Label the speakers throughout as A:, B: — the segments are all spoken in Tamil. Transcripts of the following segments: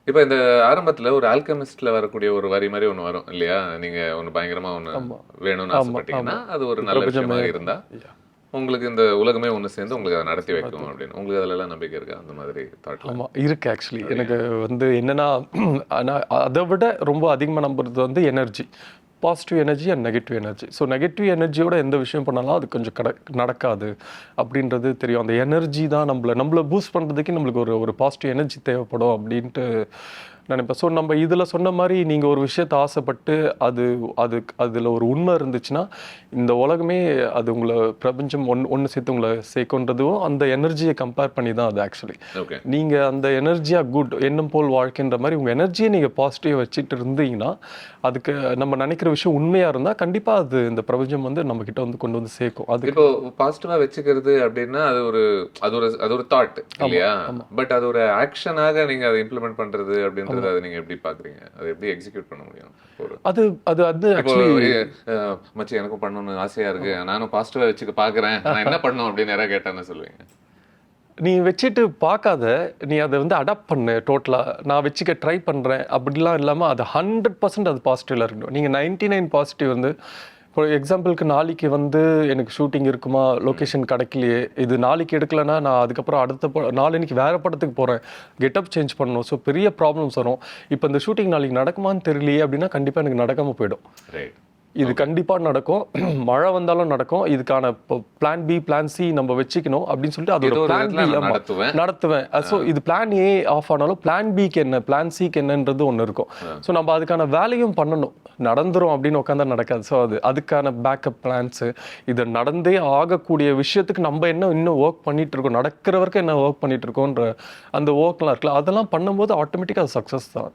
A: இப்ப இந்த ஆரம்பத்துல ஒரு ஆல்கெமிஸ்ட்ல வரக்கூடிய ஒரு வரி மாதிரி ஒண்ணு வரும் இல்லையா? நீங்க ஒண்ணு பயங்கரமா ஒண்ணு வேணும்னு ஆசைப்பட்டீங்கன்னா அது ஒரு நல்ல விஷயமாக இருந்தா உங்களுக்கு இந்த உலகமே ஒண்ணு சேர்ந்து உங்களுக்கு அதை நடத்தி வைக்கும் அப்படின்னு. உங்களுக்கு அதுல எல்லாம் நம்பிக்கை இருக்கா அந்த மாதிரி தாட்ல?
B: ஆமாம் இருக்கு. ஆக்சுவலி எனக்கு என்னன்னா நான் அதை விட ரொம்ப அதிகமாக நம்புறது energy, positive energy and negative energy. So negative எனர்ஜியோட எந்த விஷயம் பண்ணாலும் அது கொஞ்சம் நடக்காது அப்படின்றது தெரியும். அந்த எனர்ஜி தான் நம்மளை பூஸ்ட் பண்ணுறதுக்கு நம்மளுக்கு ஒரு பாசிட்டிவ் எனர்ஜி தேவைப்படும் அப்படின்ட்டு நினைப்பேன். ஸோ நம்ம இதில் சொன்ன மாதிரி நீங்கள் ஒரு விஷயத்தை ஆசைப்பட்டு அதில் ஒரு உண்மை இருந்துச்சுன்னா இந்த உலகமே அது உங்களை பிரபஞ்சம் ஒன்று சேர்த்து உங்களை சேர்க்குன்றதும் அந்த எனர்ஜியை கம்பேர் பண்ணி தான் அது. ஆக்சுவலி நீங்கள் அந்த எனர்ஜியாக குட் எண்ணம் போல் வாழ்க்கைன்ற மாதிரி உங்கள் எனர்ஜியை நீங்கள் பாசிட்டிவாக வச்சுட்டு இருந்தீங்கன்னா அதுக்கு நம்ம நினைக்கிற விஷயம் உண்மையாக இருந்தால் கண்டிப்பாக அது இந்த பிரபஞ்சம் நம்மக்கிட்ட கொண்டு வந்து சேர்க்கும். அது
A: இப்போ பாசிட்டிவாக வச்சுக்கிறது அப்படின்னா அது ஒரு தாட் இல்லையா? பட் அது ஒரு ஆக்ஷனாக நீங்கள் அதை இம்ப்ளிமெண்ட் பண்ணுறது அப்படின்றது அதை நீங்க எப்படி பாக்குறீங்க? அதை எப்படி எக்ஸிக்யூட் பண்ண முடியும்? மச்சி எனக்கும் பண்ணணும்னு ஆசையா இருக்கு, நானும் பாசிட்டிவா வச்சுக்க பாக்குறேன், நான் என்ன பண்ணணும் அப்படின்னு யாராவது கேட்டான்னு சொல்லுவீங்க?
B: நீ வச்சுட்டு பார்க்காத, நீ அதை அடாப்ட் பண்ணு. டோட்டலாக நான் வச்சுக்க ட்ரை பண்ணுறேன் அப்படிலாம் இல்லாமல் அது 100% அது பாசிட்டிவில் இருக்கணும். நீங்கள் 99 பாசிட்டிவ் ஃபார் எக்ஸாம்பிளுக்கு நாளைக்கு எனக்கு ஷூட்டிங் இருக்குமா, லொக்கேஷன் கிடைக்கலையே, இது நாளைக்கு எடுக்கலைன்னா நான் அதுக்கப்புறம் நாளைக்கு வேறு படத்துக்கு போகிறேன், கெட்டப் சேஞ்ச் பண்ணணும். ஸோ பெரிய ப்ராப்ளம்ஸ் வரும். இப்போ இந்த ஷூட்டிங் நாளைக்கு நடக்குமான்னு தெரியலையே அப்படின்னா கண்டிப்பாக எனக்கு நடக்காமல் போயிடும். இது கண்டிப்பாக நடக்கும், மழை வந்தாலும் நடக்கும். இதுக்கான பிளான் பி பிளான் சி நம்ம வச்சுக்கணும் அப்படின்னு சொல்லிட்டு அதோட பிளான் பி நடத்துவேன். ஸோ இது பிளான் ஏ ஆஃப் ஆனாலும் பிளான் பிக்கு என்ன பிளான் சிக்கு என்னன்றது ஒன்று இருக்கும். ஸோ நம்ம அதுக்கான வேலையும் பண்ணணும். நடந்துரும் அப்படின்னு உட்காந்தா நடக்காது. ஸோ அதுக்கான பேக்கப் பிளான்ஸு, இது நடந்தே ஆகக்கூடிய விஷயத்துக்கு நம்ம இன்னும் ஒர்க் பண்ணிட்டு இருக்கோம், நடக்கிற வரைக்கும் என்ன ஒர்க் பண்ணிட்டு இருக்கோன்ற அந்த ஒர்க்லாம் இருக்குல்ல, அதெல்லாம் பண்ணும்போது ஆட்டோமேட்டிக்காக அது சக்ஸஸ் தான்.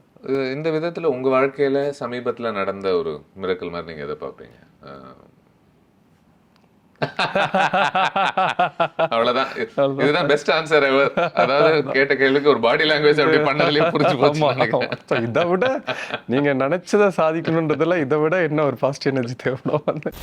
A: இந்த விதத்துல உங்க வாழ்க்கையில சமீபத்துல நடந்த ஒரு மிரக்கல் மாதிரி நீங்க எதை பார்ப்பீங்க? அவ்வளவுதான், இதுதான் பெஸ்ட் ஆன்சர் எவர். அதாவது கேட்ட கேள்விக்கு ஒரு பாடி லாங்குவேஜ் அப்படி பண்ணதுலயே புரிஞ்சு போச்சு.
B: இதை விட நீங்க நினைச்சதை சாதிக்கணும்ன்றதுல இதை விட என்ன ஒரு பாசிட்டிவ் எனர்ஜி தேவைப்படும்.